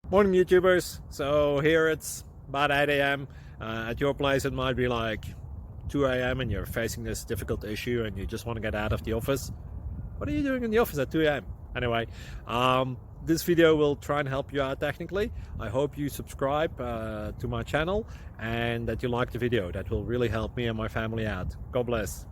Morning YouTubers. So here it's about 8 a.m. At your place it might be like 2 a.m. and you're facing this difficult issue and you just want to get out of the office. What are you doing in the office at 2 a.m.? Anyway, this video will try and help you out technically. I hope you subscribe to my channel and that you like the video. That will really help me and my family out. God bless.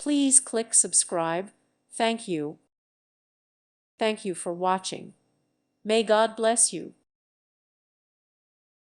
Please click subscribe. Thank you. Thank you for watching. May God bless you.